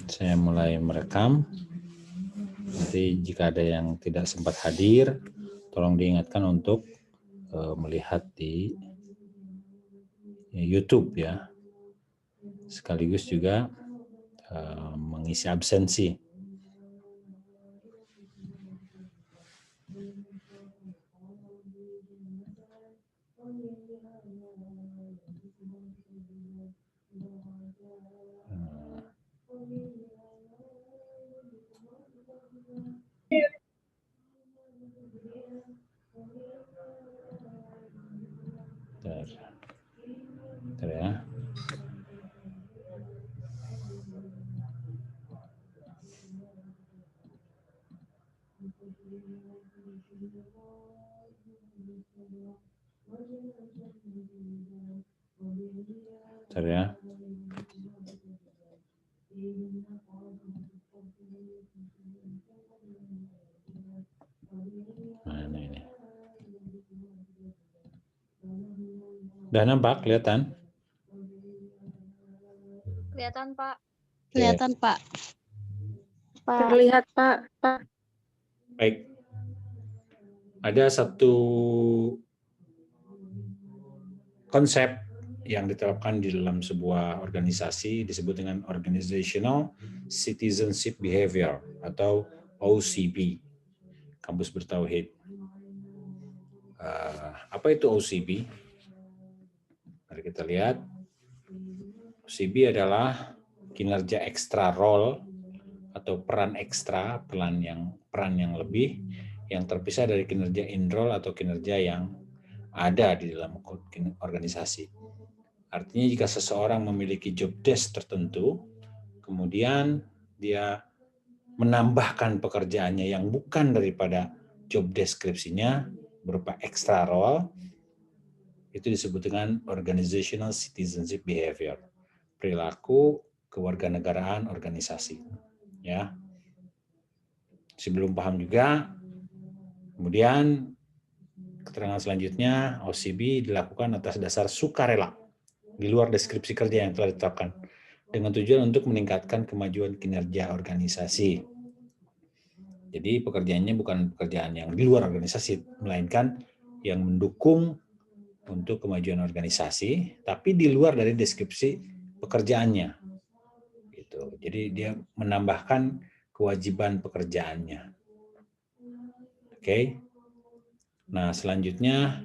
Saya mulai merekam. Nanti jika ada yang tidak sempat hadir, tolong diingatkan untuk melihat di YouTube ya. Sekaligus juga mengisi absensi. Bentar ya. Bentar ya. Mana ini? Udah nampak, kelihatan? Kelihatan, Pak. Kelihatan, Pak. Terlihat, Pak. Baik. Ada satu konsep yang diterapkan di dalam sebuah organisasi disebut dengan Organizational Citizenship Behavior atau OCB, Kampus Bertauhid. Apa itu OCB? Mari kita lihat. OCB adalah kinerja ekstra role atau peran ekstra, peran yang lebih yang terpisah dari kinerja in role atau kinerja yang ada di dalam organisasi. Artinya jika seseorang memiliki job desk tertentu, kemudian dia menambahkan pekerjaannya yang bukan daripada job deskripsinya berupa extra role, itu disebut dengan organizational citizenship behavior, perilaku kewarganegaraan organisasi. Ya, sebelum paham juga, kemudian keterangan selanjutnya OCB dilakukan atas dasar sukarela di luar deskripsi kerja yang telah ditetapkan dengan tujuan untuk meningkatkan kemajuan kinerja organisasi. Jadi pekerjaannya bukan pekerjaan yang di luar organisasi, melainkan yang mendukung untuk kemajuan organisasi, tapi di luar dari deskripsi pekerjaannya. Gitu. Jadi dia menambahkan kewajiban pekerjaannya. Oke. Nah, selanjutnya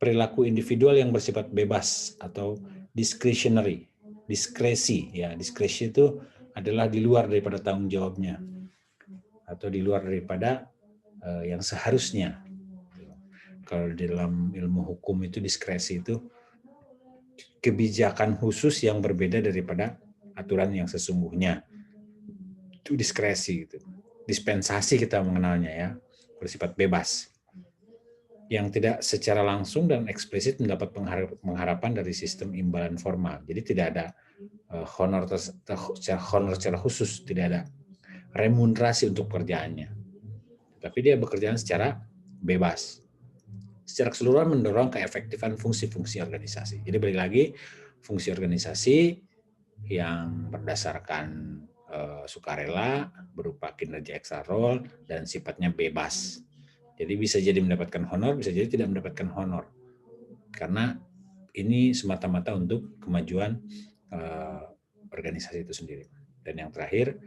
perilaku individual yang bersifat bebas atau discretionary. Diskresi, ya, diskresi itu adalah di luar daripada tanggung jawabnya atau di luar daripada yang seharusnya. Kalau di dalam ilmu hukum itu diskresi itu kebijakan khusus yang berbeda daripada aturan yang sesungguhnya. Itu diskresi gitu. Dispensasi kita mengenalnya ya, bersifat bebas. Yang tidak secara langsung dan eksplisit mendapat pengharapan dari sistem imbalan formal. Jadi tidak ada honor secara khusus, tidak ada remunerasi untuk pekerjaannya. Tapi dia bekerja secara bebas. Secara keseluruhan mendorong keefektifan fungsi-fungsi organisasi. Jadi balik lagi, fungsi organisasi yang berdasarkan sukarela berupa kinerja extra role dan sifatnya bebas. Jadi bisa jadi mendapatkan honor, bisa jadi tidak mendapatkan honor. Karena ini semata-mata untuk kemajuan organisasi itu sendiri. Dan yang terakhir,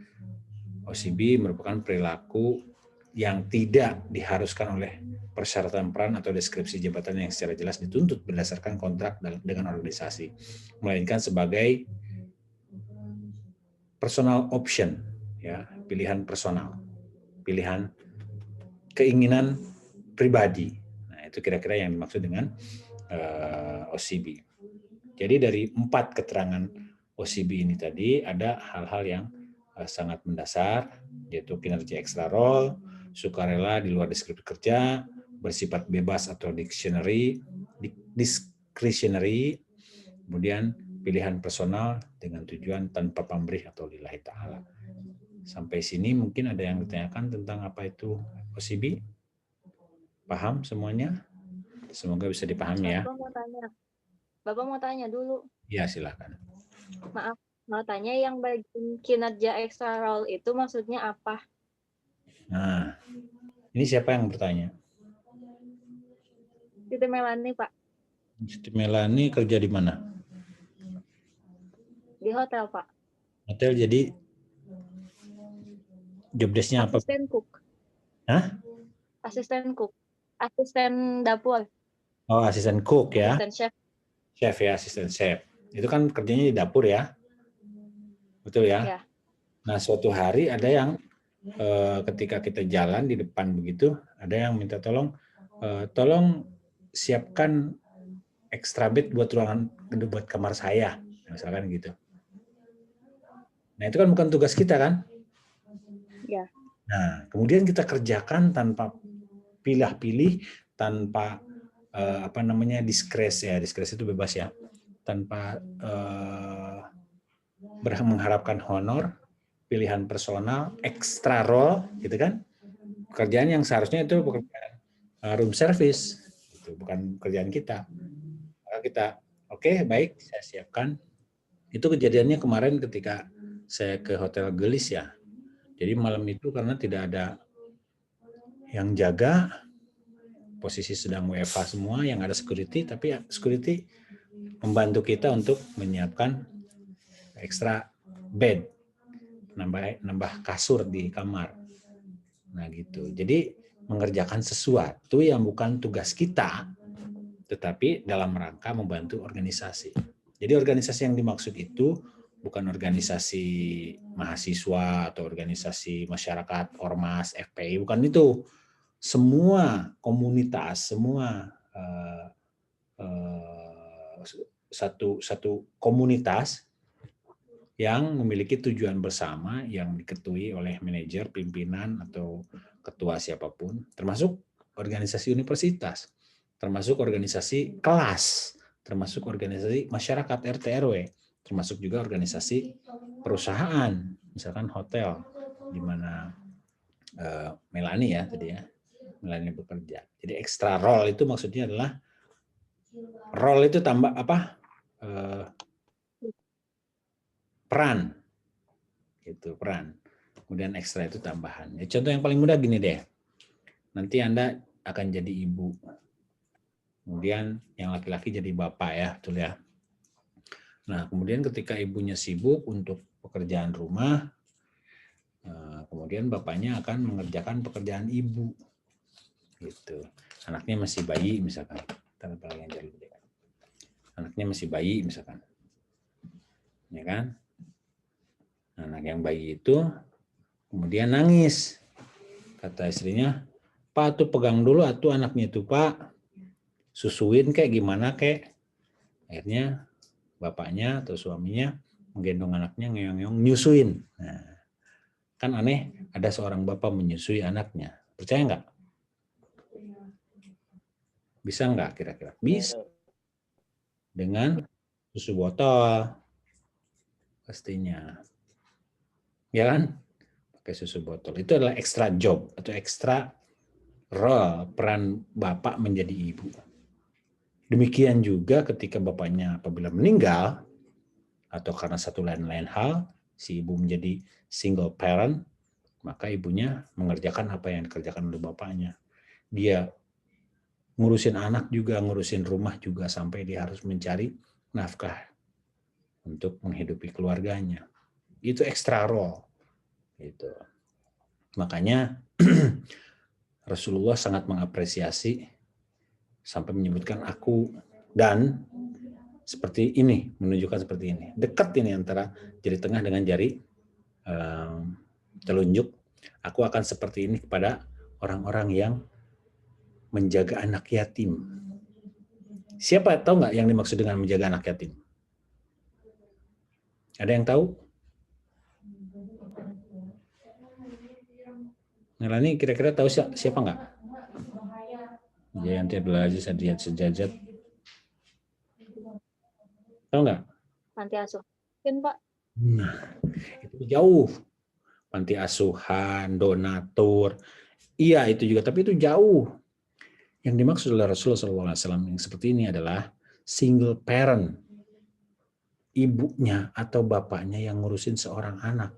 OCB merupakan perilaku yang tidak diharuskan oleh persyaratan peran atau deskripsi jabatan yang secara jelas dituntut berdasarkan kontrak dengan organisasi, melainkan sebagai personal option, ya, pilihan personal, pilihan keinginan pribadi. Nah, itu kira-kira yang dimaksud dengan OCB. Jadi dari 4 keterangan OCB ini tadi ada hal-hal yang sangat mendasar, yaitu kinerja extra role, sukarela di luar deskripsi kerja, bersifat bebas atau discretionary, kemudian pilihan personal dengan tujuan tanpa pamrih atau lillahi ta'ala. Sampai sini mungkin ada yang ditanyakan tentang apa itu OCB? Paham semuanya? Semoga bisa dipahami ya. Bapak mau tanya dulu. Ya, silakan. Maaf, Mau tanya yang bagian kinerja extra role itu maksudnya apa? Nah, ini siapa yang bertanya? Siti Melani, Pak. Siti Melani kerja di mana? Di hotel, Pak. Hotel, jadi job desk-nya apa? Asisten cook. Hah? Asisten cook. Asisten dapur. Oh, asisten cook ya. Asisten chef. Chef ya, asisten chef. Itu kan kerjanya di dapur ya. Betul ya? Ya. Nah, suatu hari ada yang ketika kita jalan di depan begitu, ada yang minta tolong siapkan extra bed buat kamar saya, misalkan gitu. Nah, itu kan bukan tugas kita kan? Ya. Nah, kemudian kita kerjakan tanpa pilih-pilih, tanpa diskresi ya, diskresi itu bebas ya, tanpa mengharapkan honor, pilihan personal, extra role, gitu kan? Pekerjaan yang seharusnya itu pekerjaan room service, itu bukan pekerjaan kita. Maka kita, oke, baik, saya siapkan. Itu kejadiannya kemarin ketika saya ke Hotel Gelis ya. Jadi malam itu karena tidak ada yang jaga, posisi sedang WFH semua, yang ada security, tapi security membantu kita untuk menyiapkan extra bed, nambah kasur di kamar. Nah gitu. Jadi mengerjakan sesuatu yang bukan tugas kita, tetapi dalam rangka membantu organisasi. Jadi organisasi yang dimaksud itu bukan organisasi mahasiswa atau organisasi masyarakat, ormas, FPI, bukan itu. Semua komunitas, semua satu komunitas yang memiliki tujuan bersama yang diketuai oleh manajer, pimpinan, atau ketua siapapun, termasuk organisasi universitas, termasuk organisasi kelas, termasuk organisasi masyarakat RT RW, termasuk juga organisasi perusahaan, misalkan hotel, di mana Melani ya tadi ya, Melani bekerja. Jadi extra role itu maksudnya adalah role itu tambah apa? Peran. Itu peran. Kemudian ekstra itu tambahan. Ya, contoh yang paling mudah gini deh. Nanti Anda akan jadi ibu. Kemudian yang laki-laki jadi bapak ya, betul ya. Nah, kemudian ketika ibunya sibuk untuk pekerjaan rumah, kemudian bapaknya akan mengerjakan pekerjaan ibu. Gitu. Anaknya masih bayi misalkan. Anaknya masih bayi misalkan. Ya kan? Anak yang bayi itu kemudian nangis. Kata istrinya, Pak tuh pegang dulu atuh anaknya itu Pak. Susuin kayak gimana kayak. Akhirnya bapaknya atau suaminya menggendong anaknya ngeong-ngeong nyusuin. Nah, kan aneh ada seorang bapak menyusui anaknya. Percaya nggak? Bisa nggak kira-kira? Bisa. Dengan susu botol. Pastinya. Ya kan? Pakai susu botol. Itu adalah extra job atau extra role peran bapak menjadi ibu. Demikian juga ketika bapaknya apabila meninggal atau karena satu lain-lain hal, si ibu menjadi single parent, maka ibunya mengerjakan apa yang dikerjakan oleh bapaknya. Dia ngurusin anak juga, ngurusin rumah juga, sampai dia harus mencari nafkah untuk menghidupi keluarganya. Itu extra role. Gitu. Makanya Rasulullah sangat mengapresiasi sampai menyebutkan aku dan seperti ini, menunjukkan seperti ini. Dekat ini antara jari tengah dengan jari telunjuk. Aku akan seperti ini kepada orang-orang yang menjaga anak yatim. Siapa tahu nggak yang dimaksud dengan menjaga anak yatim? Ada yang tahu? Melani kira-kira tahu siapa nggak? Jayanti Abdul Aziz Adriyat Sejajat. Tahu nggak? Panti asuhan, Pak. Nah, itu jauh. Panti asuhan, donatur. Iya itu juga, tapi itu jauh. Yang dimaksud oleh Rasulullah SAW yang seperti ini adalah single parent. ibunya atau bapaknya yang ngurusin seorang anak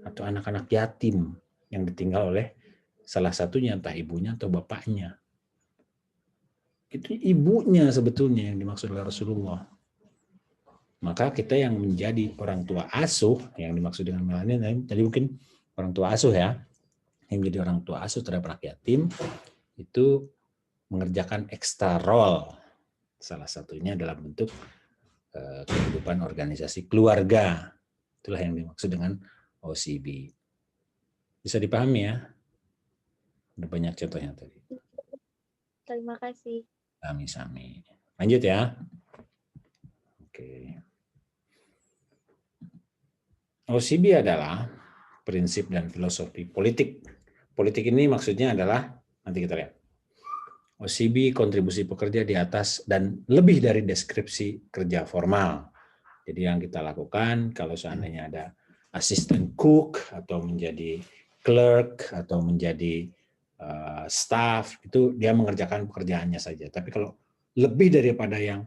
atau anak-anak yatim yang ditinggal oleh salah satunya, entah ibunya atau bapaknya. Itu ibunya sebetulnya yang dimaksud oleh Rasulullah. Maka kita yang menjadi orang tua asuh, yang dimaksud dengan milenial, jadi mungkin orang tua asuh ya, yang menjadi orang tua asuh terhadap anak yatim, itu mengerjakan extra role. Salah satunya dalam bentuk kehidupan organisasi keluarga. Itulah yang dimaksud dengan OCB. Bisa dipahami ya? Ada banyak contohnya tadi. Terima kasih. Sami-sami. Lanjut ya. Oke. OCB adalah prinsip dan filosofi politik. Politik ini maksudnya adalah, nanti kita lihat. OCB kontribusi pekerja di atas dan lebih dari deskripsi kerja formal. Jadi yang kita lakukan kalau seandainya ada assistant cook atau menjadi clerk atau menjadi staff, itu dia mengerjakan pekerjaannya saja. Tapi kalau lebih daripada yang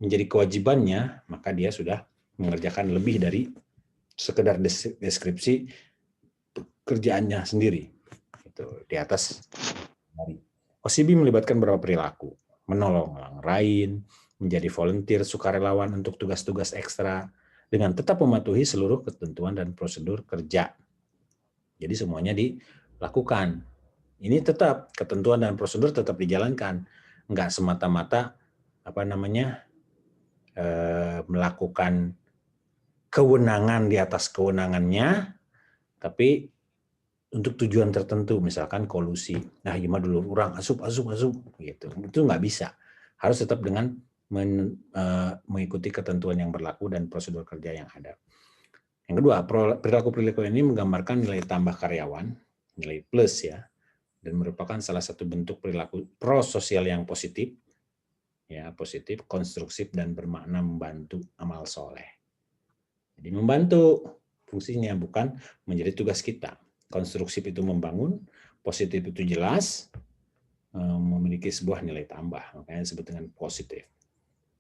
menjadi kewajibannya, maka dia sudah mengerjakan lebih dari sekedar deskripsi kerjaannya sendiri. Itu di atas. OCB melibatkan beberapa perilaku, menolong orang lain, menjadi volunteer sukarelawan untuk tugas-tugas ekstra, dengan tetap mematuhi seluruh ketentuan dan prosedur kerja. Jadi semuanya dilakukan. Ini tetap ketentuan dan prosedur tetap dijalankan, nggak semata-mata melakukan kewenangan di atas kewenangannya, tapi untuk tujuan tertentu, misalkan kolusi. Nah, gimana dulu orang asup gitu. Itu nggak bisa. Harus tetap dengan mengikuti ketentuan yang berlaku dan prosedur kerja yang ada. Yang kedua, perilaku-perilaku ini menggambarkan nilai tambah karyawan, nilai plus ya, dan merupakan salah satu bentuk perilaku prososial yang positif, ya positif, konstruktif dan bermakna membantu amal soleh. Jadi membantu fungsinya bukan menjadi tugas kita. Konstruktif itu membangun, positif itu jelas, memiliki sebuah nilai tambah, makanya disebut dengan positif.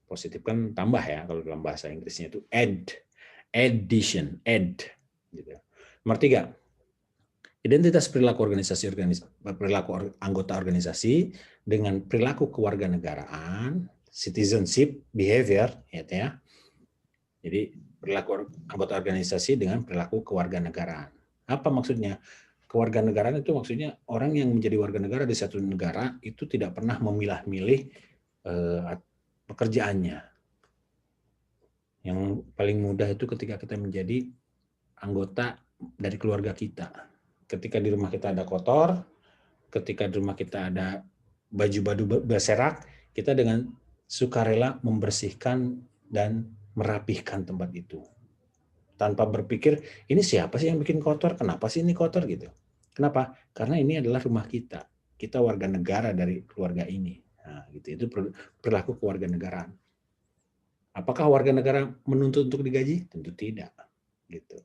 Positif kan tambah ya, kalau dalam bahasa Inggrisnya itu addition. Gitu. Nomor 3, identitas perilaku perilaku anggota organisasi dengan perilaku kewarganegaraan, citizenship behavior, ya. Jadi perilaku anggota organisasi dengan perilaku kewarganegaraan. Apa maksudnya? Kewarganegaraan itu maksudnya orang yang menjadi warga negara di satu negara itu tidak pernah memilah-milih pekerjaannya. Yang paling mudah itu ketika kita menjadi anggota dari keluarga kita. Ketika di rumah kita ada kotor, ketika di rumah kita ada baju-baju berserak, kita dengan sukarela membersihkan dan merapihkan tempat itu. Tanpa berpikir, ini siapa sih yang bikin kotor? Kenapa sih ini kotor gitu? Kenapa? Karena ini adalah rumah kita. Kita warga negara dari keluarga ini. Nah, gitu. Itu perilaku kewarganegaraan. Apakah warga negara menuntut untuk digaji? Tentu tidak. Gitu.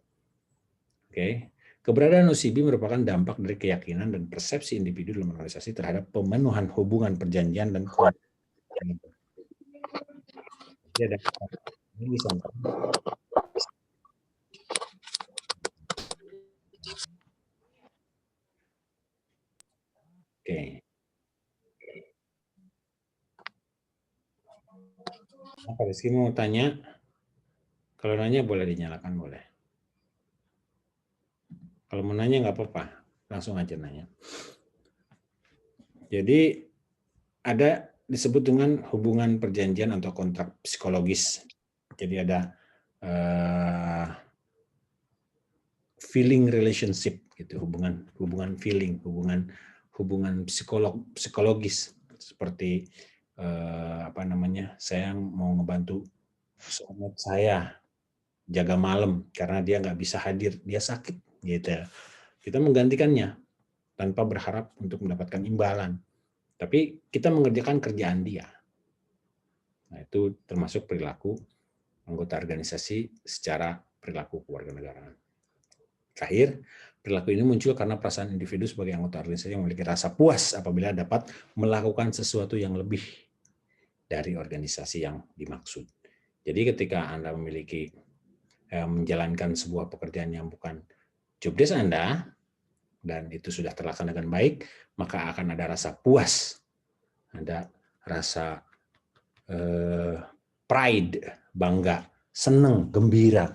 Oke. Keberadaan OCB merupakan dampak dari keyakinan dan persepsi individu dalam organisasi terhadap pemenuhan hubungan perjanjian dan kewajiban. Jadi ada ini bisa. Oke. Pak Rizky mau tanya? Kalau nanya boleh dinyalakan, boleh. Kalau mau nanya nggak apa-apa, langsung aja nanya. Jadi ada disebut dengan hubungan perjanjian atau kontrak psikologis. Jadi ada feeling relationship gitu, hubungan feeling, hubungan psikologis seperti saya mau ngebantu sahabat saya jaga malam karena dia nggak bisa hadir, dia sakit gitu. Kita menggantikannya tanpa berharap untuk mendapatkan imbalan, tapi kita mengerjakan kerjaan dia. Nah, itu termasuk perilaku anggota organisasi secara perilaku kewarganegaraan. Terakhir, perilaku ini muncul karena perasaan individu sebagai anggota organisasi yang memiliki rasa puas apabila dapat melakukan sesuatu yang lebih dari organisasi yang dimaksud. Jadi ketika Anda memiliki menjalankan sebuah pekerjaan yang bukan job desk Anda, dan itu sudah terlaksana dengan baik, maka akan ada rasa puas, ada rasa pride, bangga, senang, gembira,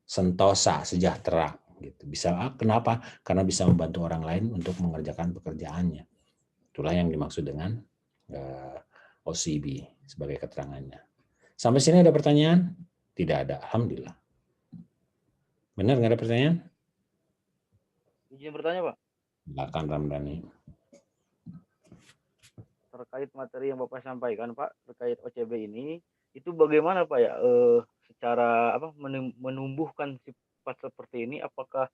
sentosa, sejahtera. Gitu. Bisa kenapa? Karena bisa membantu orang lain untuk mengerjakan pekerjaannya. Itulah yang dimaksud dengan OCB sebagai keterangannya. Sampai sini ada pertanyaan? Tidak ada. Alhamdulillah. Benar nggak ada pertanyaan? Izin bertanya, Pak. Silakan Ramdhani. Terkait materi yang Bapak sampaikan, Pak, terkait OCB ini, itu bagaimana, Pak ya, secara menumbuhkan sifat seperti ini, apakah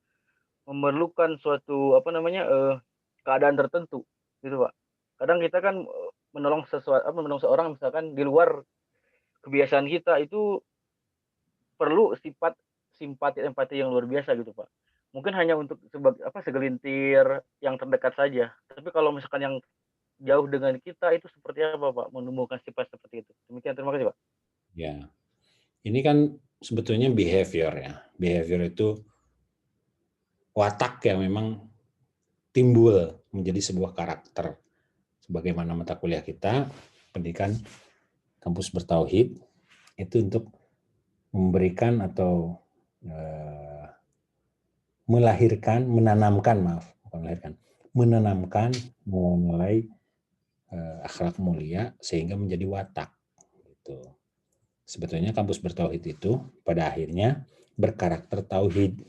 memerlukan suatu keadaan tertentu, gitu, Pak? Kadang kita kan menolong menolong seorang misalkan di luar kebiasaan kita, itu perlu sifat simpati empati yang luar biasa gitu, Pak. Mungkin hanya untuk segelintir yang terdekat saja. Tapi kalau misalkan yang jauh dengan kita itu seperti apa, Pak? Menumbuhkan sifat seperti itu. Demikian, terima kasih, Pak. Ya, ini kan sebetulnya behavior ya. Behavior itu watak yang memang timbul menjadi sebuah karakter. Sebagaimana mata kuliah kita, pendidikan kampus bertauhid, itu untuk memberikan atau menanamkan nilai akhlak mulia sehingga menjadi watak. Gitu. Sebetulnya kampus bertauhid itu pada akhirnya berkarakter tauhid.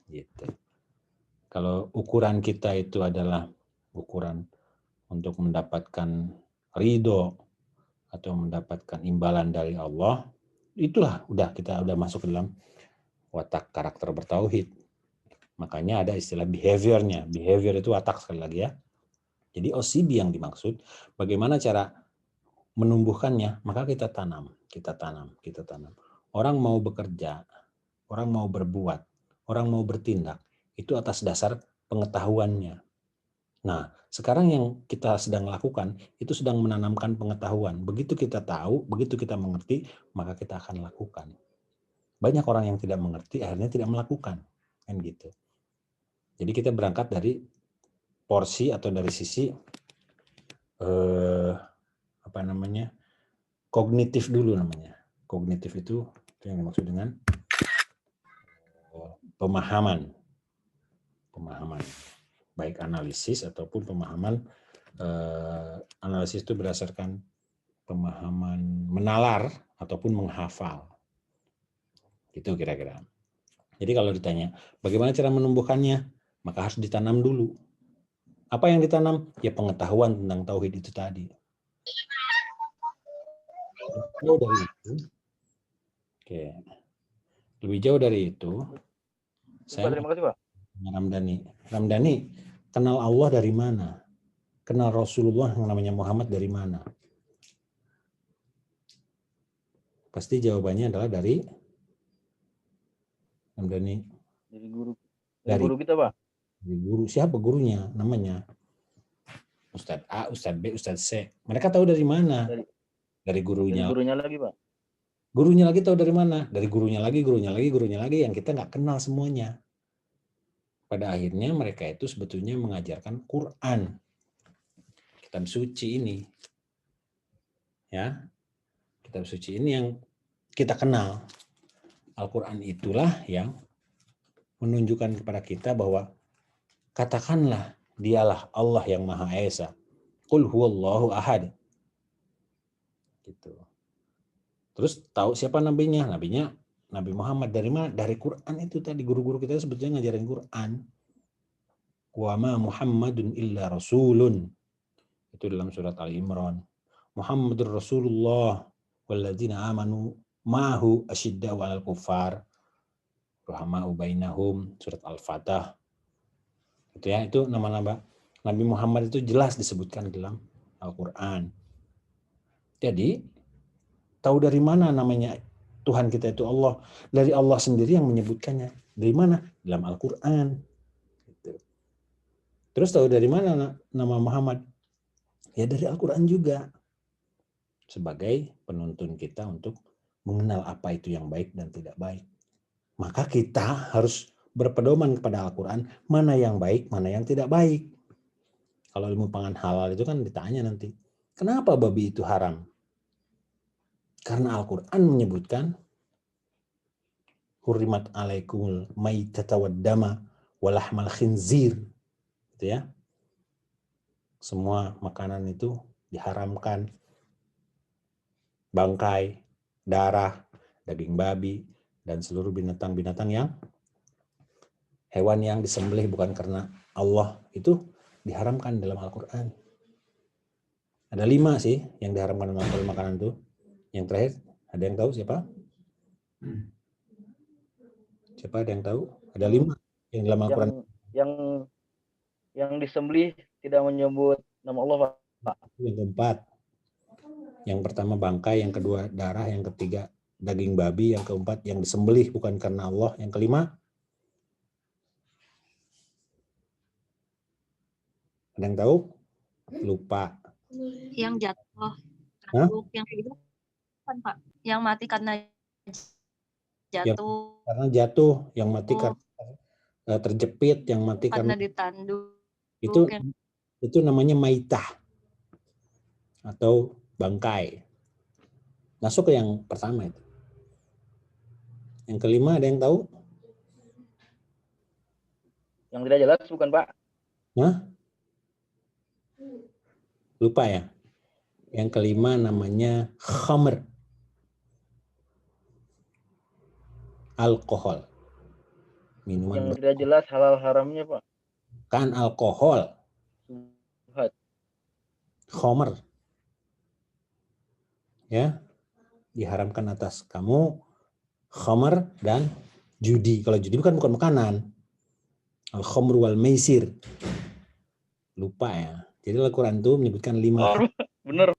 Gitu. Kalau ukuran kita itu adalah ukuran untuk mendapatkan ridho atau mendapatkan imbalan dari Allah, itulah kita udah masuk ke dalam watak karakter bertauhid. Makanya ada istilah behaviornya. Behavior itu watak sekali lagi ya. Jadi OCB yang dimaksud, bagaimana cara menumbuhkannya, maka kita tanam. Orang mau bekerja, orang mau berbuat, orang mau bertindak, itu atas dasar pengetahuannya. Nah, sekarang yang kita sedang lakukan, itu sedang menanamkan pengetahuan. Begitu kita tahu, begitu kita mengerti, maka kita akan lakukan. Banyak orang yang tidak mengerti, akhirnya tidak melakukan. Kan gitu. Jadi kita berangkat dari porsi atau dari sisi kognitif dulu namanya. Kognitif itu yang dimaksud dengan pemahaman, baik analisis ataupun pemahaman. Analisis itu berdasarkan pemahaman menalar ataupun menghafal. Gitu kira-kira. Jadi kalau ditanya, bagaimana cara menumbuhkannya? Maka harus ditanam dulu. Apa yang ditanam? Ya pengetahuan tentang tauhid itu tadi. Lebih jauh dari itu, saya Terima kasih, Pak. Ramdhani, kenal Allah dari mana? Kenal Rasulullah yang namanya Muhammad dari mana? Pasti jawabannya adalah dari Ramdhani. Dari guru kita, Pak. Dari guru. Siapa gurunya? Namanya Ustadz A, Ustadz B, Ustadz C. Mereka tahu dari mana? Dari gurunya. Dari gurunya lagi, Pak. Gurunya lagi tahu dari mana? Dari gurunya lagi yang kita nggak kenal semuanya. Pada akhirnya mereka itu sebetulnya mengajarkan Quran. Kitab suci ini. Ya. Kitab suci ini yang kita kenal. Al-Quran itulah yang menunjukkan kepada kita bahwa katakanlah dialah Allah yang Maha Esa. Qul huwallahu ahad. Gitu. Terus tahu siapa nabinya? Nabinya Nabi Muhammad dari mana? Dari Quran itu tadi. Guru-guru kita sebetulnya ngajarin Quran. Wa ma Muhammadun illa rasulun. Itu dalam surat Al-Imran. Muhammadur Rasulullah walladzina amanu ma'ahu asyidda'u 'alal kuffar rahama'u bainahum, surat Al-Fatah. Itu ya, itu nama-nama Nabi Muhammad itu jelas disebutkan dalam Al-Qur'an. Jadi tahu dari mana namanya Tuhan kita itu Allah? Dari Allah sendiri yang menyebutkannya. Dari mana? Dalam Al-Qur'an. Gitu. Terus tahu dari mana nama Muhammad? Ya dari Al-Qur'an juga. Sebagai penuntun kita untuk mengenal apa itu yang baik dan tidak baik. Maka kita harus berpedoman kepada Al-Quran, mana yang baik, mana yang tidak baik. Kalau ilmu pangan halal itu kan ditanya nanti, kenapa babi itu haram? Karena Al-Quran menyebutkan, hurrimat alaikumul maitata waddama walahmal khinzir. Gitu ya. Semua makanan itu diharamkan. Bangkai, darah, daging babi, dan seluruh binatang-binatang yang hewan yang disembelih bukan karena Allah itu diharamkan dalam Al-Quran. Ada 5 sih yang diharamkan dalam makanan itu. Yang terakhir, ada yang tahu siapa? Siapa ada yang tahu? Ada 5 yang dalam Al-Quran. Yang disembelih tidak menyebut nama Allah, Pak. Yang keempat. Yang pertama bangkai, yang kedua darah, yang ketiga daging babi, yang keempat yang disembelih bukan karena Allah, yang kelima ada yang tahu? Lupa. Yang jatuh. Hah? Yang kayak gitu kan, Pak? Yang mati karena jatuh. Karena jatuh, yang mati karena terjepit, yang mati karena ditanduk. Itu namanya maitah atau bangkai. Masuk ke yang pertama itu. Yang kelima ada yang tahu? Yang tidak jelas bukan, Pak? Hah? Lupa ya? Yang kelima namanya khamr. Alkohol. Minuman yang tidak jelas halal haramnya, Pak. Kan alkohol. Khamr. Ya. Diharamkan atas kamu khamr dan judi. Kalau judi bukan makanan. Al-khamr wal maisir. Lupa ya. Jadi Al-Quran itu menyebutkan 5 bener.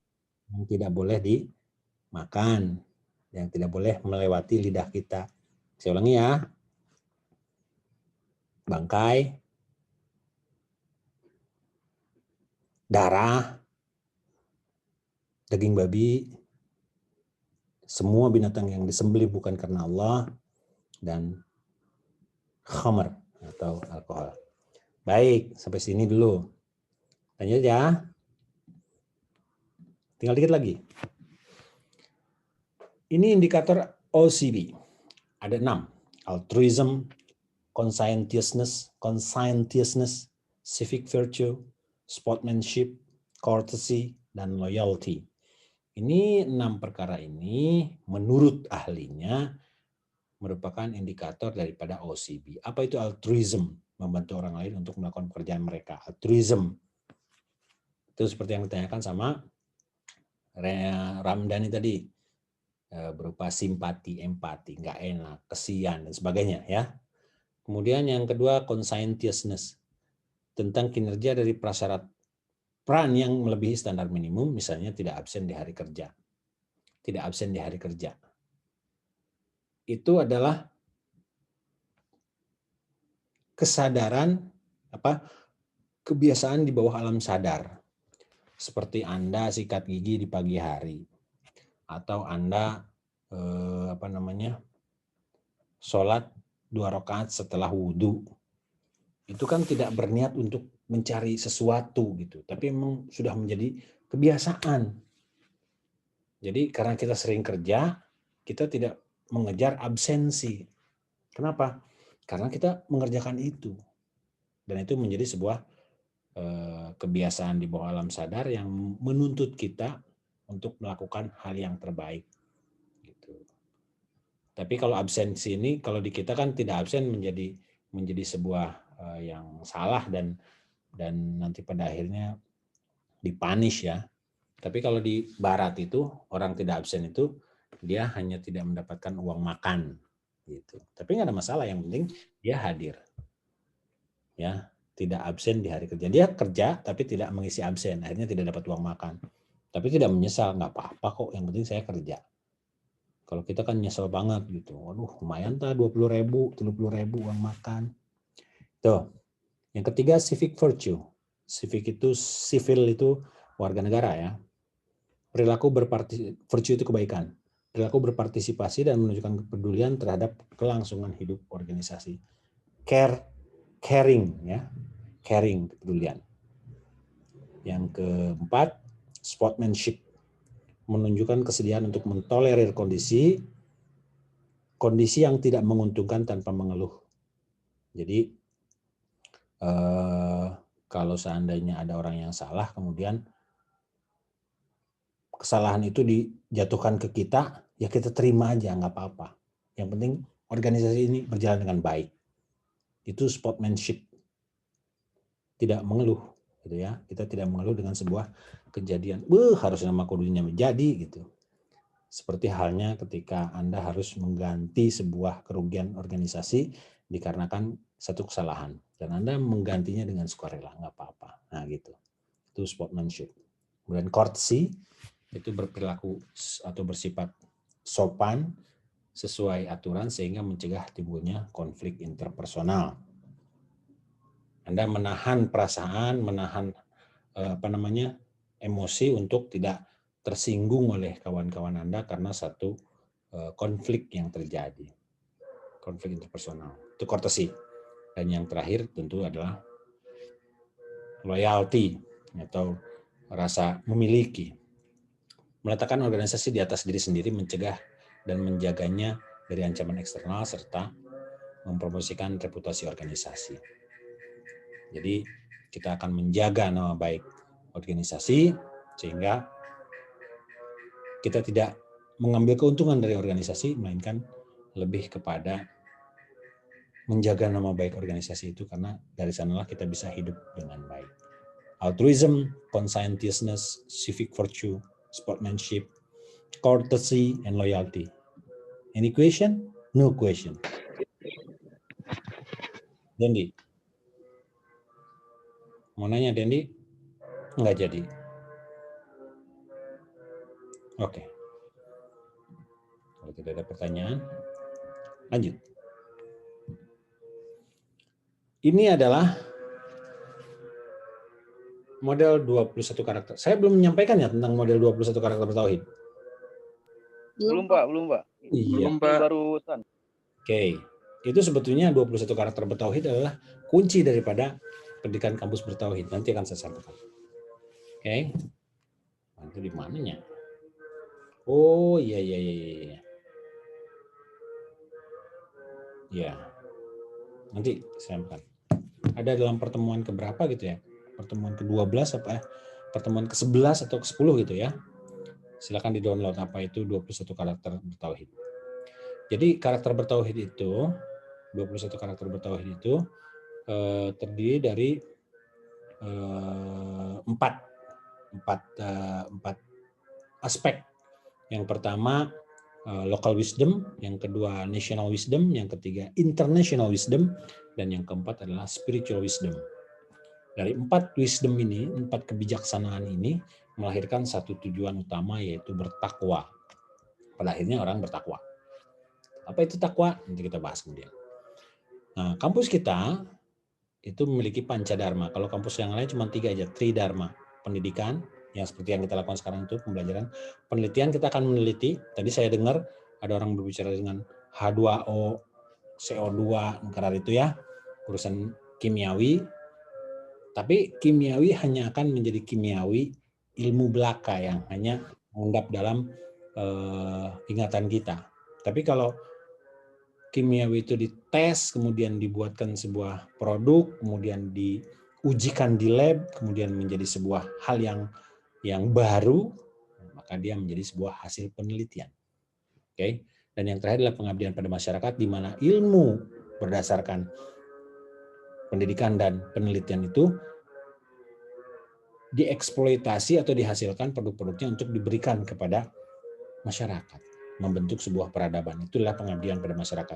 yang tidak boleh dimakan, yang tidak boleh melewati lidah kita. Saya ulangi ya. Bangkai, darah, daging babi, semua binatang yang disembelih bukan karena Allah, dan khamr atau alkohol. Baik, sampai sini dulu. Lanjut ya. Tinggal dikit lagi. Ini indikator OCB. Ada 6. Altruism, conscientiousness, civic virtue, sportsmanship, courtesy, dan loyalty. Ini 6 perkara ini menurut ahlinya merupakan indikator daripada OCB. Apa itu altruism? Membantu orang lain untuk melakukan pekerjaan mereka. Altruism. Itu seperti yang ditanyakan sama Ramdhani tadi. Berupa simpati, empati, nggak enak, kesian, dan sebagainya. Ya. Kemudian yang kedua, conscientiousness. Tentang kinerja dari prasyarat peran yang melebihi standar minimum, misalnya tidak absen di hari kerja. Tidak absen di hari kerja. Itu adalah kesadaran, kebiasaan di bawah alam sadar. Seperti Anda sikat gigi di pagi hari. Atau Anda sholat 2 rakaat setelah wudhu. Itu kan tidak berniat untuk mencari sesuatu gitu, tapi memang sudah menjadi kebiasaan. Jadi karena kita sering kerja, kita tidak mengejar absensi. Kenapa? Karena kita mengerjakan itu. Dan itu menjadi sebuah kebiasaan di bawah alam sadar yang menuntut kita untuk melakukan hal yang terbaik. Gitu. Tapi kalau absensi ini, kalau di kita kan tidak absen menjadi sebuah yang salah dan nanti pada akhirnya dipunish ya. Tapi kalau di barat itu orang tidak absen itu dia hanya tidak mendapatkan uang makan gitu. Tapi nggak ada masalah, yang penting dia hadir. Ya, tidak absen di hari kerja. Dia kerja tapi tidak mengisi absen, akhirnya tidak dapat uang makan. Tapi tidak menyesal, nggak apa-apa kok, yang penting saya kerja. Kalau kita kan nyesel banget gitu. Waduh, lumayan tak 20.000, 30.000 uang makan. Tuh. Yang ketiga, civic virtue. Civic itu, civil itu warga negara ya. Perilaku virtue itu kebaikan. perilaku berpartisipasi dan menunjukkan kepedulian terhadap kelangsungan hidup organisasi. Caring, ya, caring, kepedulian. Yang keempat, sportsmanship, menunjukkan kesediaan untuk mentolerir kondisi yang tidak menguntungkan tanpa mengeluh. Jadi kalau seandainya ada orang yang salah, kemudian kesalahan itu dijatuhkan ke kita, ya kita terima aja, nggak apa-apa. Yang penting organisasi ini berjalan dengan baik. Itu sportsmanship, tidak mengeluh, gitu ya. Kita tidak mengeluh dengan sebuah kejadian, harusnya nama kudunya menjadi gitu. Seperti halnya ketika Anda harus mengganti sebuah kerugian organisasi dikarenakan satu kesalahan, dan Anda menggantinya dengan sukarela, nggak apa-apa. Nah gitu, itu sportsmanship. Kemudian courtesy, itu berperilaku atau bersifat sopan sesuai aturan sehingga mencegah timbulnya konflik interpersonal. Anda menahan perasaan, menahan emosi untuk tidak tersinggung oleh kawan-kawan Anda karena satu konflik yang terjadi. Konflik interpersonal. Itu courtesy. Dan yang terakhir tentu adalah loyalty atau rasa memiliki. Meletakkan organisasi di atas diri sendiri, mencegah dan menjaganya dari ancaman eksternal, serta mempromosikan reputasi organisasi. Jadi kita akan menjaga nama baik organisasi sehingga kita tidak mengambil keuntungan dari organisasi, melainkan lebih kepada menjaga nama baik organisasi itu, karena dari sanalah kita bisa hidup dengan baik. Altruism, conscientiousness, civic virtue, sportsmanship, courtesy, and loyalty. Any question? No question. Dendi? Mau nanya, Dendi? Enggak jadi. Oke. Kalau tidak ada pertanyaan, lanjut. Ini adalah model 21 karakter. Saya belum menyampaikan ya tentang model 21 karakter bertauhid. Belum Pak. Iya. Belum Pak. Barusan. Oke. Itu sebetulnya 21 karakter bertauhid adalah kunci daripada pendidikan kampus bertauhid. Nanti akan saya sampaikan. Oke. Nanti di mananya? Oh, iya. Ya. Nanti saya sampaikan. Ada dalam pertemuan keberapa gitu ya? Pertemuan ke-12 apa ya? Pertemuan ke-11 atau ke-10 gitu ya. Silakan di-download apa itu 21 karakter bertauhid. Jadi karakter bertauhid itu, 21 karakter bertauhid itu terdiri dari 4 aspek. Yang pertama local wisdom, yang kedua national wisdom, yang ketiga international wisdom, dan yang keempat adalah spiritual wisdom. Dari 4 wisdom ini, 4 kebijaksanaan ini melahirkan satu tujuan utama, yaitu bertakwa. Pada akhirnya orang bertakwa. Apa itu takwa? Nanti kita bahas kemudian. Nah, kampus kita itu memiliki pancadharma. Kalau kampus yang lain cuma 3 aja, tridharma. Pendidikan, yang seperti yang kita lakukan sekarang itu, pembelajaran. Penelitian, kita akan meneliti. Tadi saya dengar ada orang berbicara dengan H2O, CO2, karena itu ya, urusan kimiawi. Tapi kimiawi hanya akan menjadi kimiawi ilmu belaka yang hanya mengendap dalam ingatan kita. Tapi kalau kimiawi itu dites, kemudian dibuatkan sebuah produk, kemudian diujikan di lab, kemudian menjadi sebuah hal yang baru, maka dia menjadi sebuah hasil penelitian. Oke. Dan yang terakhir adalah pengabdian pada masyarakat, di mana ilmu berdasarkan pendidikan dan penelitian itu dieksploitasi atau dihasilkan produk-produknya untuk diberikan kepada masyarakat, membentuk sebuah peradaban. Itulah pengabdian pada masyarakat.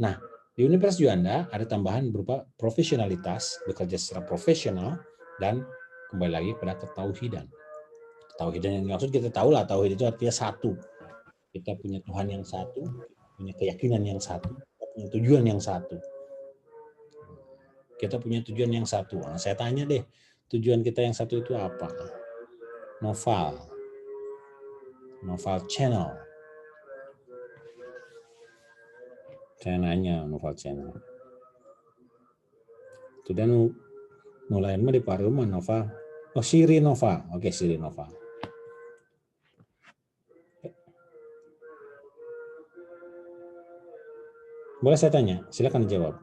Nah, di Universitas Juanda ada tambahan berupa profesionalitas, bekerja secara profesional, dan kembali lagi pada ketauhidan. Ketauhidan yang maksud kita tahu lah, tauhid itu artinya satu. Kita punya Tuhan yang satu, punya keyakinan yang satu, punya tujuan yang satu. Kita punya tujuan yang satu. Nah, saya tanya deh, tujuan kita yang satu itu apa? Noval Channel. Saya nanya Noval channel. Itu dan mulai mah di Paruma Nova. Oh, Siri Nova. Oke, Siri Nova. Boleh saya tanya? Silakan dijawab.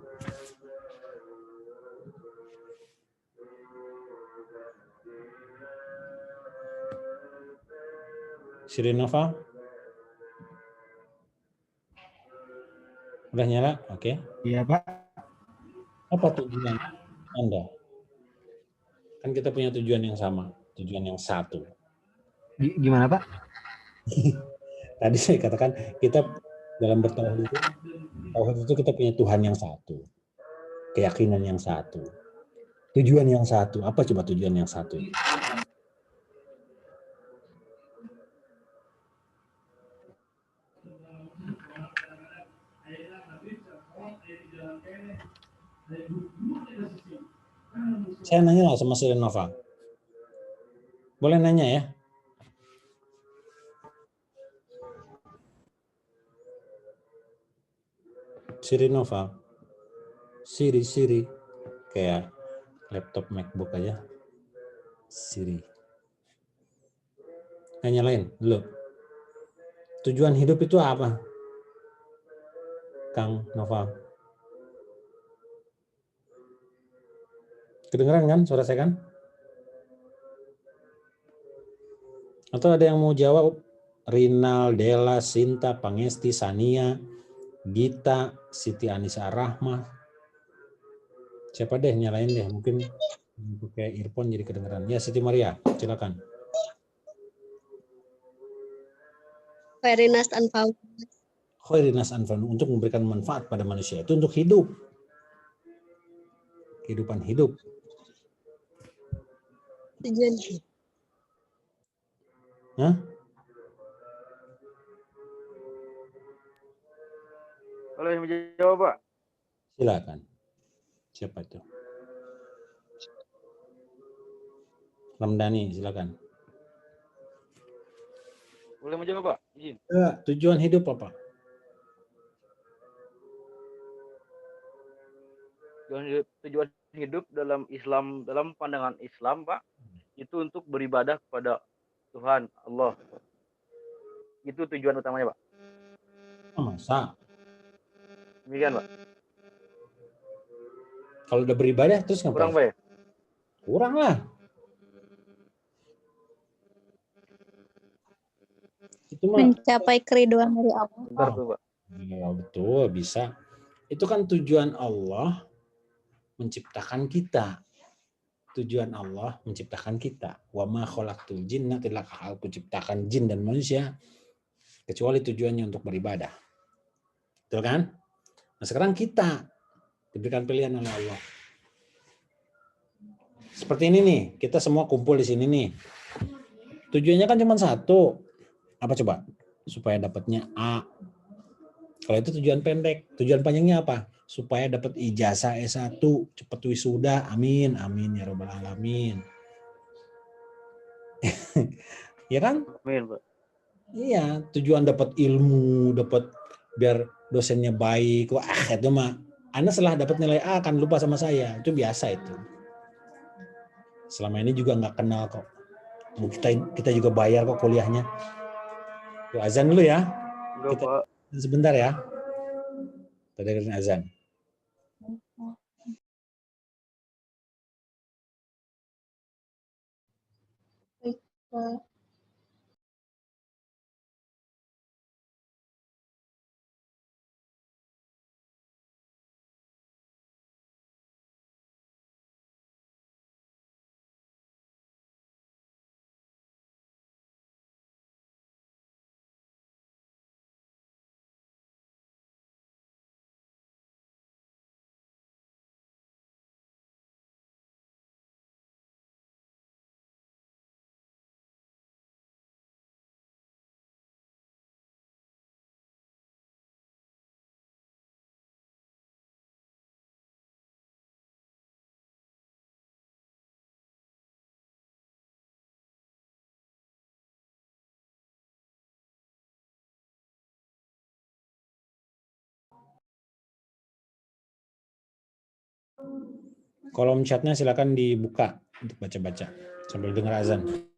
Siri Nova? Udah nyala? Oke. Iya, Pak. Apa tujuan Anda? Kan kita punya tujuan yang sama, tujuan yang satu. Gimana, Pak? Tadi saya katakan kita dalam bertauhid itu kita punya Tuhan yang satu, keyakinan yang satu, tujuan yang satu. Apa coba tujuan yang satu? Saya nanya lah sama Siri Nova. Boleh nanya ya? Siri Nova. Siri. Kayak laptop MacBook aja. Siri. Nyalain dulu. Tujuan hidup itu apa? Kang Nova. Kedengeran kan suara saya kan? Atau ada yang mau jawab? Rinal, Dela, Sinta, Pangesti, Sania, Gita, Siti Anissa Rahmah. Siapa deh nyalain deh, mungkin pakai earphone jadi kedengeran. Ya, Siti Maria, silakan. Khairinnas anfa'u. Khairinnas anfa'u, untuk memberikan manfaat pada manusia, itu untuk hidup. Kehidupan hidup. Tujuan hidup. Hah? Boleh menjawab, Pak? Silakan. Siapa itu? Ramdhani, silakan. Boleh menjawab, Pak? Izin. Tujuan hidup apa? Tujuan hidup dalam Islam, dalam pandangan Islam, Pak, itu untuk beribadah kepada Tuhan Allah. Itu tujuan utamanya, Pak. Masa? Demikian, Pak. Kalau udah beribadah terus ngapain? Kurang, Pak ya? Kurang lah. Itu mah Mencapai keriduan dari Allah. Bentar tuh, Pak. ya, betul, bisa. Itu kan tujuan Allah menciptakan kita. Tujuan Allah menciptakan kita. Wa ma khalaqtul jinna, tidaklah aku ciptakan jin dan manusia kecuali tujuannya untuk beribadah. Betul kan? Nah, sekarang kita diberikan pilihan oleh Allah. Seperti ini nih, kita semua kumpul di sini nih. Tujuannya kan cuma satu. Apa coba? Supaya dapatnya A. Kalau itu tujuan pendek. Tujuan panjangnya apa? Supaya dapat ijazah S1, cepat wisuda. Amin, amin ya rabbal alamin. Ya kan? Amin, Pak. Iya, tujuan dapat ilmu, dapat biar dosennya baik. Wah, itu mah Anda setelah dapat nilai A akan lupa sama saya. Itu biasa itu. Selama ini juga nggak kenal kok. Kita juga bayar kok kuliahnya. Tuh, azan dulu ya. Enggak, Pak. Sebentar ya. Kita dengerin azan. Baik, Kolom chatnya silakan dibuka untuk baca-baca sambil dengar azan.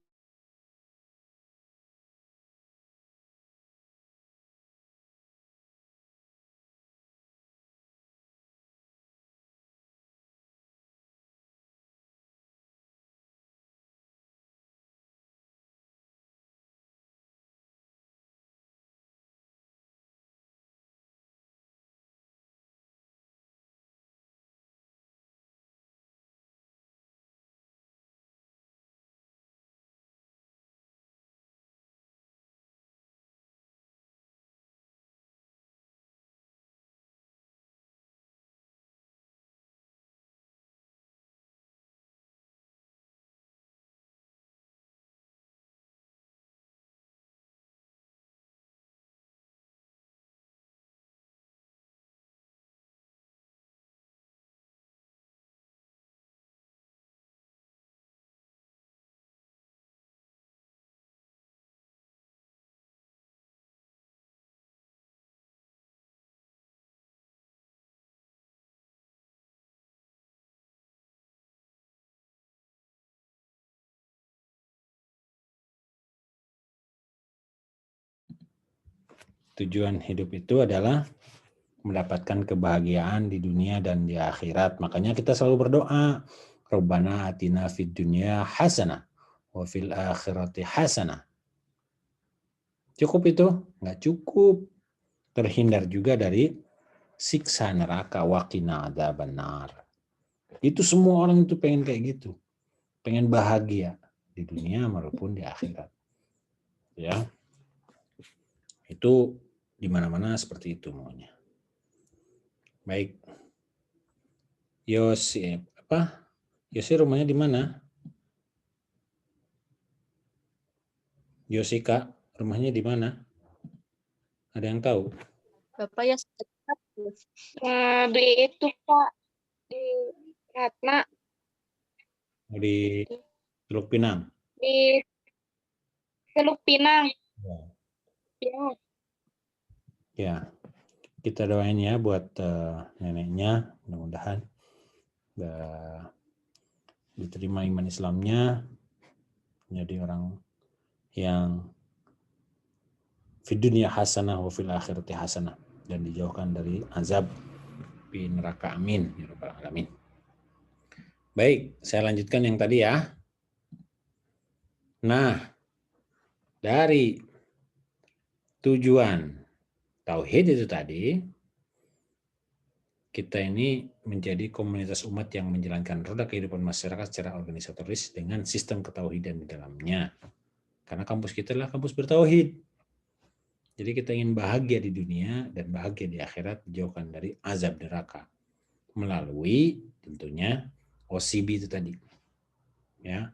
Tujuan hidup itu adalah mendapatkan kebahagiaan di dunia dan di akhirat. Makanya kita selalu berdoa, Rabbana atina fid dunya hasanah wa fil akhirati hasanah. Cukup itu? Nggak cukup. Terhindar juga dari siksa neraka, waqina adzabannar. Itu semua orang itu pengen kayak gitu. Pengen bahagia di dunia maupun di akhirat. Ya. Itu di mana-mana seperti itu maunya. Baik. Yosi rumahnya di mana? Yosika, rumahnya di mana? Ada yang tahu? Bapak ya Di itu Pak, di Ratna, Di Teluk Pinang. di Teluk Pinang. Ya. Ya. Ya, kita doain ya buat neneknya, mudah-mudahan diterima iman Islamnya, menjadi orang yang fid dunya hasanah wa fil akhirati hasanah, dan dijauhkan dari azab di neraka, amin ya rabbal alamin. Baik, saya lanjutkan yang tadi ya. Nah, dari tujuan tauhid itu tadi, kita ini menjadi komunitas umat yang menjalankan roda kehidupan masyarakat secara organisatoris dengan sistem ketauhidan di dalamnya. Karena kampus kita adalah kampus bertauhid. Jadi kita ingin bahagia di dunia dan bahagia di akhirat, dijauhkan dari azab neraka. Melalui tentunya OCB itu tadi. Ya.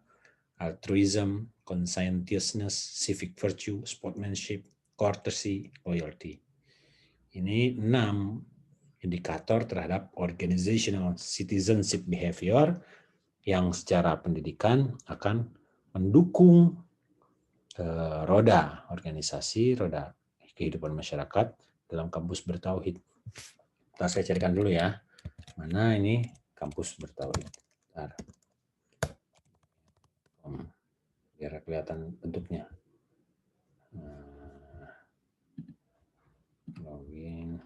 Altruism, conscientiousness, civic virtue, sportsmanship, courtesy, loyalty. Ini 6 indikator terhadap organizational citizenship behavior yang secara pendidikan akan mendukung roda organisasi, roda kehidupan masyarakat dalam kampus bertauhid. Nah, saya carikan dulu ya. Mana ini kampus bertauhid. Bentar. Biar kelihatan bentuknya. Login.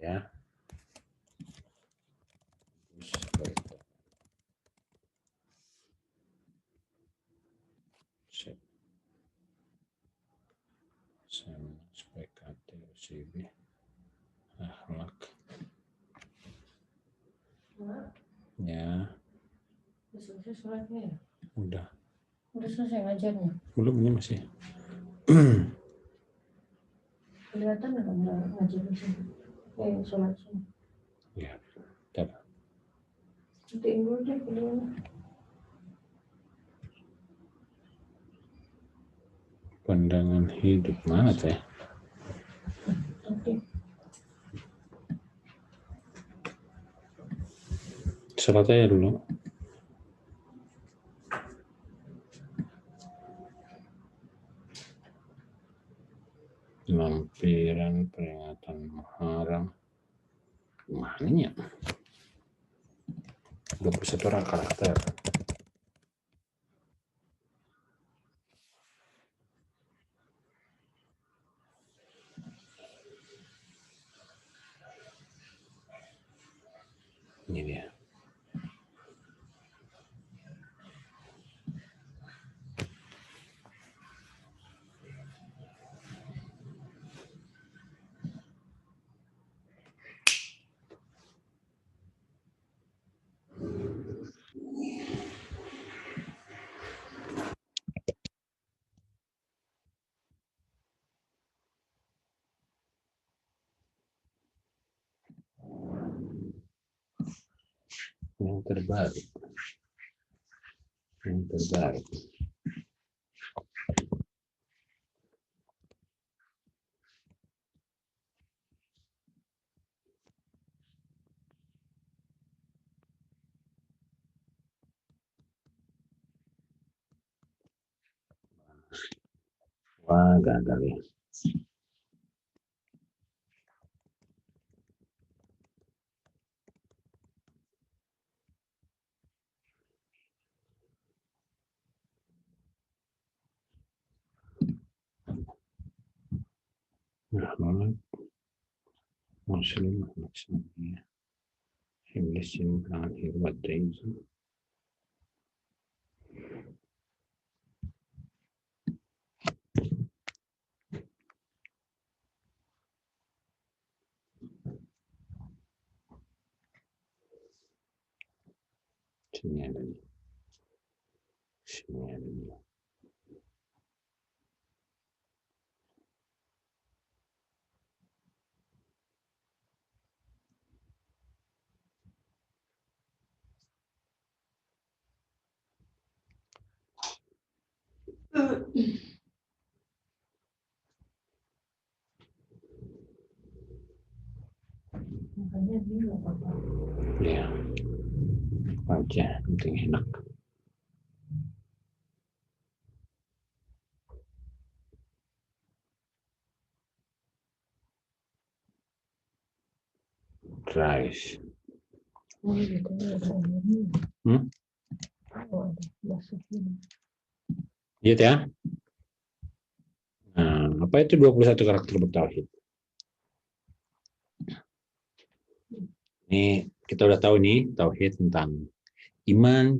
Ya. SPKT akhlak. Ya. Udah selesai sholatnya ya? Udah. Udah selesai ngajarnya? Belum, ini masih. Kelihatan nggak ngajar di sini? Sholat sini. Ya, bentar. Matiin dulu deh videonya. Pandangan hidup mana teh? Oke. Sholat aja dulu. Lampiran peringatan Muharram. Mana ya? 21 orang karakter. Ini dia. Yang terbaru. Yang terbaru. Wah, gagal ya. Muhammad Muslim maksudnya English in akhir waktu itu. Sini ada nih. Sini ada nih. Makanya dia nggak apa-apa. Ya, aja, penting enak. Rice. Oh gitu ada ini. Oh ada masuknya. Lihat ya. Nah, apa itu 21 karakter bertauhid? Ini kita udah tahu nih tauhid tentang iman,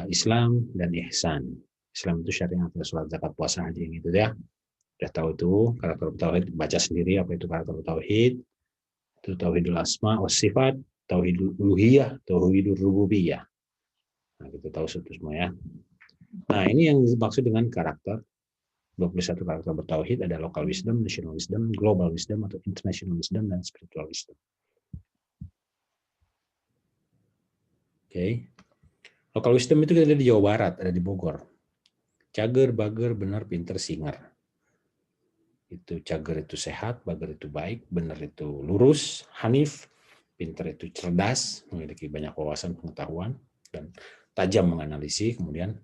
Islam dan ihsan. Islam itu syariat, sholat, zakat, puasa, haji gitu ya. Udah tahu itu karakter tauhid, baca sendiri apa itu karakter tauhid. Itu tauhidul asma wa sifat, tauhidul uluhiyah, tauhidul rububiyah. Nah, kita tahu itu semua ya. Nah, ini yang dimaksud dengan karakter 21 karakter bertauhid ada local wisdom, national wisdom, global wisdom atau international wisdom dan spiritual wisdom. Oke. Local wisdom itu ada di Jawa Barat, ada di Bogor. Cager, bager, benar, pinter, singer. Itu cager itu sehat, bager itu baik, benar itu lurus, hanif, pinter itu cerdas, memiliki banyak wawasan pengetahuan dan tajam menganalisis, kemudian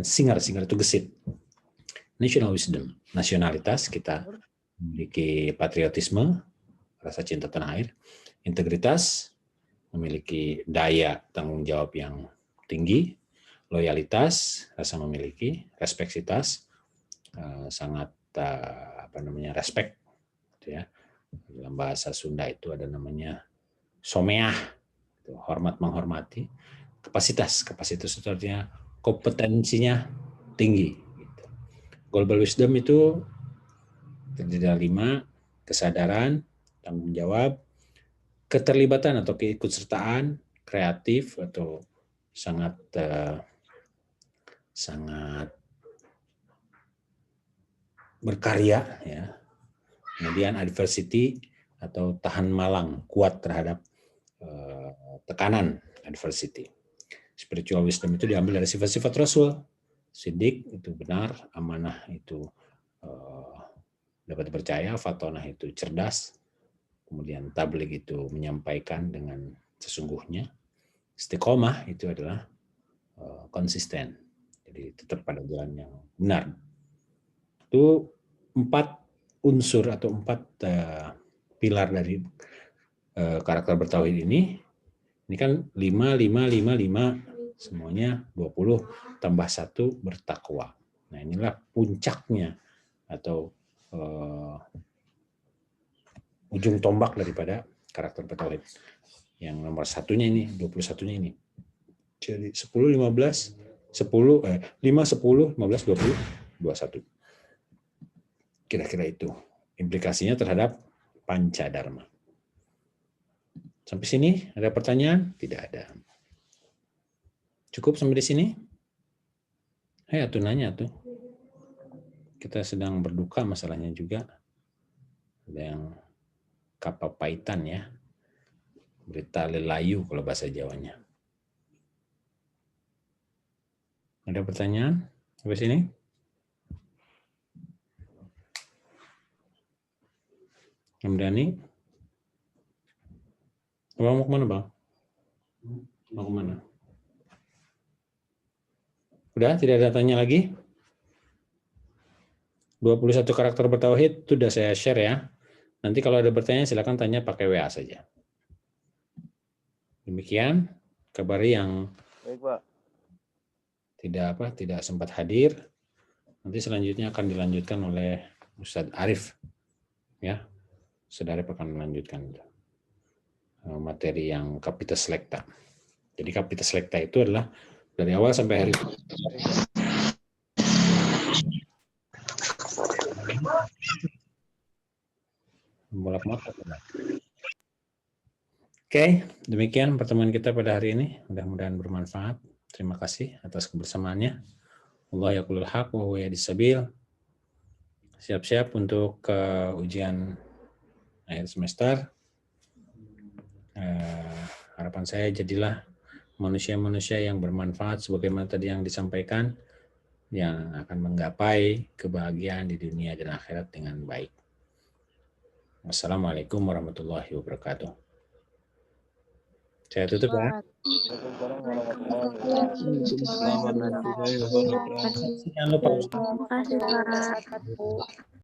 singer itu gesit. National wisdom, nasionalitas, kita memiliki patriotisme, rasa cinta tanah air, integritas, memiliki daya tanggung jawab yang tinggi, loyalitas, rasa memiliki, respeksitas, sangat respect, gitu ya. Dalam bahasa Sunda itu ada namanya someah, hormat menghormati, kapasitas itu artinya kompetensinya tinggi. Gitu. Global wisdom itu terdiri dari 5, kesadaran, tanggung jawab, keterlibatan atau keikutsertaan, kreatif atau sangat berkarya ya. Kemudian adversity atau tahan malang, kuat terhadap tekanan adversity. Spiritual wisdom itu diambil dari sifat-sifat Rasul. Sidik itu benar, amanah itu dapat dipercaya, fatonah itu cerdas, kemudian tabligh itu menyampaikan dengan sesungguhnya. Istiqomah itu adalah konsisten. Jadi tetap pada jalan yang benar. Itu 4 unsur atau 4 pilar dari karakter bertauhid ini. Ini kan 5, semuanya 20 tambah 1 bertakwa. Nah, inilah puncaknya atau ujung tombak daripada karakter bertauhid. Yang nomor 1-nya ini, 21-nya ini. Jadi 10, 15, 10, 5, 10, 15, 20, 21. Kira-kira itu implikasinya terhadap Pancadharma. Sampai sini ada pertanyaan? Tidak ada. Cukup sampai di sini? Tuh nanya tuh. Kita sedang berduka masalahnya juga. Ada yang kapapaitan ya. Berita lelayu kalau bahasa Jawanya. Ada pertanyaan sampai sini? Yang berani? Abang mau kemana, Bang? Mau kemana? Udah, tidak ada tanya lagi? 21 karakter bertauhid itu sudah saya share ya. Nanti kalau ada pertanyaan silakan tanya pakai WA saja. Demikian kabar yang Baik, Pak. tidak sempat hadir. Nanti selanjutnya akan dilanjutkan oleh Ustadz Arif. Ya. Ustadz Arif akan melanjutkan materi yang Capitis Lecta. Jadi Capitis Lecta itu adalah dari awal sampai hari ini. Oke, demikian pertemuan kita pada hari ini. Mudah-mudahan bermanfaat. Terima kasih atas kebersamaannya. Allah yaqulul haq wa huwa yahdis sabil. Siap-siap untuk ujian akhir semester. Harapan saya jadilah manusia-manusia yang bermanfaat sebagaimana tadi yang disampaikan, yang akan menggapai kebahagiaan di dunia dan akhirat dengan baik. Wassalamualaikum warahmatullahi wabarakatuh. Saya tutup ya. Waalaikumsalam warahmatullahi wabarakatuh. Jangan lupa. Terima kasih, Pak.